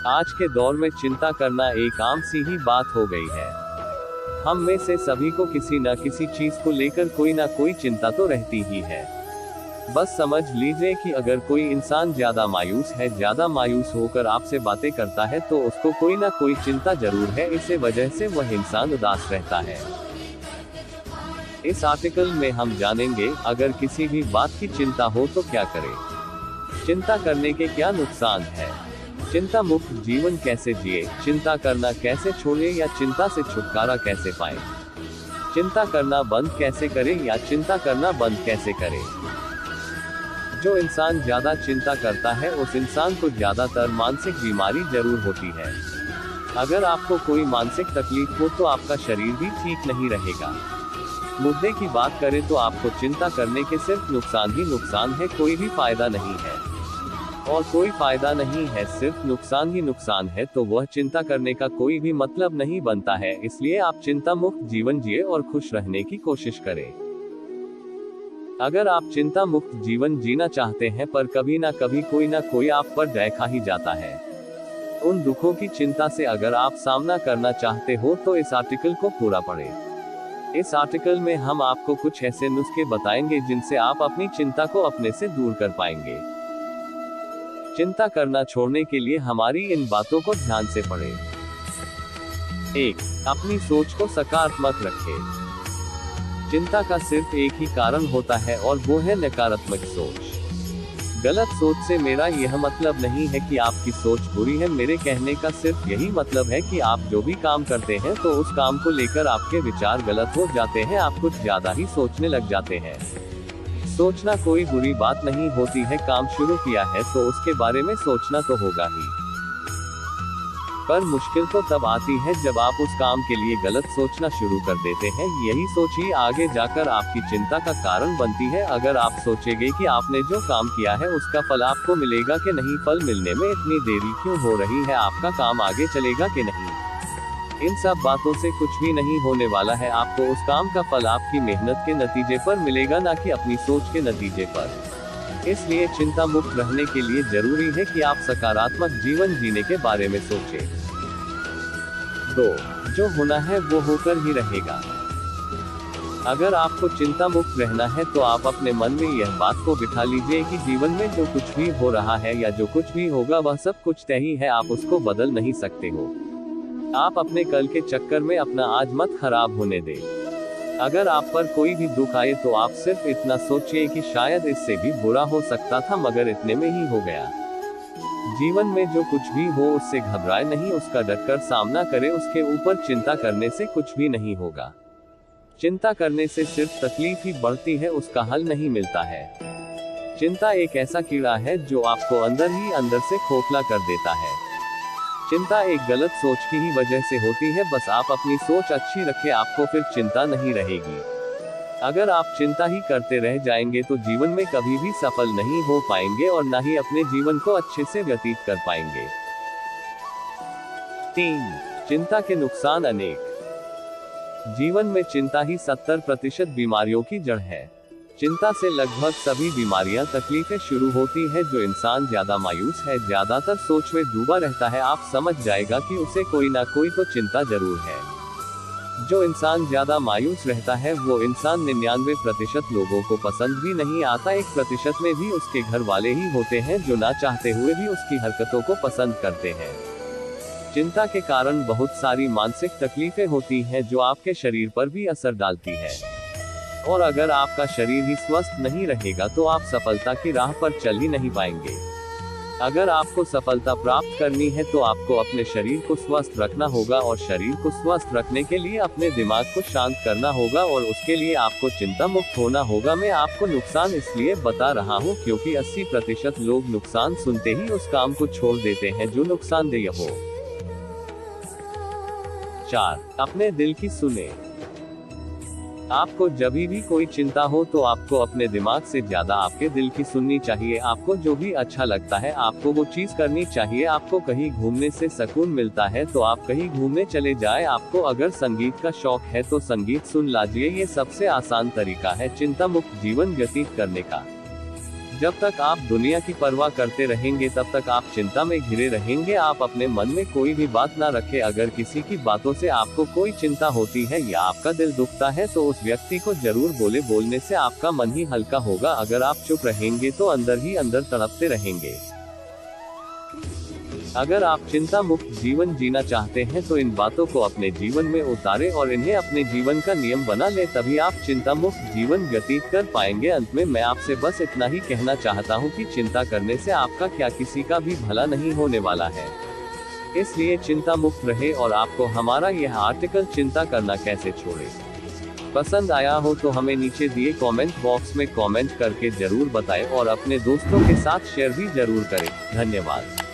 आज के दौर में चिंता करना एक आम सी ही बात हो गई है। हम में से सभी को किसी न किसी चीज को लेकर कोई ना कोई चिंता तो रहती ही है। बस समझ लीजिए कि अगर कोई इंसान ज्यादा मायूस होकर आपसे बातें करता है तो उसको कोई ना कोई चिंता जरूर है, इसी वजह से वह इंसान उदास रहता है। इस आर्टिकल में हम जानेंगे, अगर किसी भी बात की चिंता हो तो क्या करें, चिंता करने के क्या नुकसान है, चिंता मुक्त जीवन कैसे जिए, चिंता करना कैसे छोड़े या चिंता से छुटकारा कैसे पाए, चिंता करना बंद कैसे करें या चिंता करना बंद कैसे करें। जो इंसान ज्यादा चिंता करता है उस इंसान को ज्यादातर मानसिक बीमारी जरूर होती है। अगर आपको कोई मानसिक तकलीफ हो तो आपका शरीर भी ठीक नहीं रहेगा। मुद्दे की बात करें तो आपको चिंता करने के सिर्फ नुकसान ही नुकसान है, कोई भी फायदा नहीं है। और कोई फायदा नहीं है, सिर्फ नुकसान ही नुकसान है, तो वह चिंता करने का कोई भी मतलब नहीं बनता है। इसलिए आप चिंता मुक्त जीवन जिए और खुश रहने की कोशिश करें। अगर आप चिंता मुक्त जीवन जीना चाहते हैं पर कभी ना कभी कोई ना कोई आप पर डैखा ही जाता है, उन दुखों की चिंता से अगर आप सामना करना चाहते हो तो इस आर्टिकल को पूरा पढ़ें। इस आर्टिकल में हम आपको कुछ ऐसे नुस्खे बताएंगे जिनसे आप अपनी चिंता को अपने से दूर कर पाएंगे। चिंता करना छोड़ने के लिए हमारी इन बातों को ध्यान से पढ़ें। 1. अपनी सोच को सकारात्मक रखें। चिंता का सिर्फ एक ही कारण होता है और वो है नकारात्मक सोच। गलत सोच से मेरा यह मतलब नहीं है कि आपकी सोच बुरी है, मेरे कहने का सिर्फ यही मतलब है कि आप जो भी काम करते हैं तो उस काम को लेकर आपके विचार गलत हो जाते हैं, आप कुछ ज्यादा ही सोचने लग जाते हैं। सोचना कोई बुरी बात नहीं होती है, काम शुरू किया है तो उसके बारे में सोचना तो होगा ही, पर मुश्किल तो तब आती है जब आप उस काम के लिए गलत सोचना शुरू कर देते हैं। यही सोच ही आगे जाकर आपकी चिंता का कारण बनती है। अगर आप सोचेंगे कि आपने जो काम किया है उसका फल आपको मिलेगा कि नहीं, फल मिलने में इतनी देरी क्यों हो रही है, आपका काम आगे चलेगा कि नहीं, इन सब बातों से कुछ भी नहीं होने वाला है। आपको उस काम का फल आपकी मेहनत के नतीजे पर मिलेगा, ना कि अपनी सोच के नतीजे पर। इसलिए चिंता मुक्त रहने के लिए जरूरी है कि आप सकारात्मक जीवन जीने के बारे में सोचें। 2. जो होना है वो होकर ही रहेगा। अगर आपको चिंता मुक्त रहना है तो आप अपने मन में यह बात को बिठा लीजिए कि जीवन में जो कुछ भी हो रहा है या जो कुछ भी होगा वह सब कुछ तय ही है, आप उसको बदल नहीं सकते हो। आप अपने कल के चक्कर में अपना आज मत खराब होने दें। अगर आप पर कोई भी दुख आए तो आप सिर्फ इतना सोचिए कि शायद इससे भी बुरा हो सकता था मगर इतने में ही हो गया। जीवन में जो कुछ भी हो उससे घबराए नहीं, उसका डटकर सामना करें, उसके ऊपर चिंता करने से कुछ भी नहीं होगा। चिंता करने से सिर्फ तकलीफ ही बढ़ती है, उसका हल नहीं मिलता है। चिंता एक ऐसा कीड़ा है जो आपको अंदर ही अंदर से खोखला कर देता है। चिंता एक गलत सोच की ही वजह से होती है, बस आप अपनी सोच अच्छी रखें, आपको फिर चिंता नहीं रहेगी। अगर आप चिंता ही करते रह जाएंगे तो जीवन में कभी भी सफल नहीं हो पाएंगे और ना ही अपने जीवन को अच्छे से व्यतीत कर पाएंगे। 3. चिंता के नुकसान अनेक। जीवन में चिंता ही 70% बीमारियों की जड़ है। चिंता से लगभग सभी बीमारियां, तकलीफें शुरू होती है। जो इंसान ज्यादा मायूस है, ज्यादातर सोच में डूबा रहता है, आप समझ जाएगा कि उसे कोई ना कोई तो चिंता जरूर है। जो इंसान ज्यादा मायूस रहता है वो इंसान 99% लोगों को पसंद भी नहीं आता। 1% में भी उसके घर वाले ही होते हैं जो ना चाहते हुए भी उसकी हरकतों को पसंद करते हैं। चिंता के कारण बहुत सारी मानसिक तकलीफें होती हैं जो आपके शरीर पर भी असर डालती है। और अगर आपका शरीर ही स्वस्थ नहीं रहेगा तो आप सफलता की राह पर चल ही नहीं पाएंगे। अगर आपको सफलता प्राप्त करनी है तो आपको अपने शरीर को स्वस्थ रखना होगा और शरीर को स्वस्थ रखने के लिए अपने दिमाग को शांत करना होगा और उसके लिए आपको चिंता मुक्त होना होगा। मैं आपको नुकसान इसलिए बता रहा हूँ क्योंकि 80% लोग नुकसान सुनते ही उस काम को छोड़ देते हैं जो नुकसानदेह हो। 4. अपने दिल की सुने। आपको जब भी कोई चिंता हो तो आपको अपने दिमाग से ज्यादा आपके दिल की सुननी चाहिए। आपको जो भी अच्छा लगता है आपको वो चीज करनी चाहिए। आपको कहीं घूमने से सुकून मिलता है तो आप कहीं घूमने चले जाए। आपको अगर संगीत का शौक है तो संगीत सुन लाजिए। ये सबसे आसान तरीका है चिंता मुक्त जीवन व्यतीत करने का। जब तक आप दुनिया की परवाह करते रहेंगे तब तक आप चिंता में घिरे रहेंगे। आप अपने मन में कोई भी बात ना रखें। अगर किसी की बातों से आपको कोई चिंता होती है या आपका दिल दुखता है तो उस व्यक्ति को जरूर बोले। बोलने से आपका मन ही हल्का होगा। अगर आप चुप रहेंगे तो अंदर ही अंदर तड़पते रहेंगे। अगर आप चिंता मुक्त जीवन जीना चाहते हैं तो इन बातों को अपने जीवन में उतारें और इन्हें अपने जीवन का नियम बना लें। तभी आप चिंता मुक्त जीवन व्यतीत कर पाएंगे। अंत में मैं आपसे बस इतना ही कहना चाहता हूं कि चिंता करने से आपका क्या किसी का भी भला नहीं होने वाला है। इसलिए चिंता मुक्त रहे। और आपको हमारा यह आर्टिकल चिंता करना कैसे छोड़े पसंद आया हो तो हमें नीचे दिए कमेंट बॉक्स में कमेंट करके जरूर बताएं और अपने दोस्तों के साथ शेयर भी जरूर करें। धन्यवाद।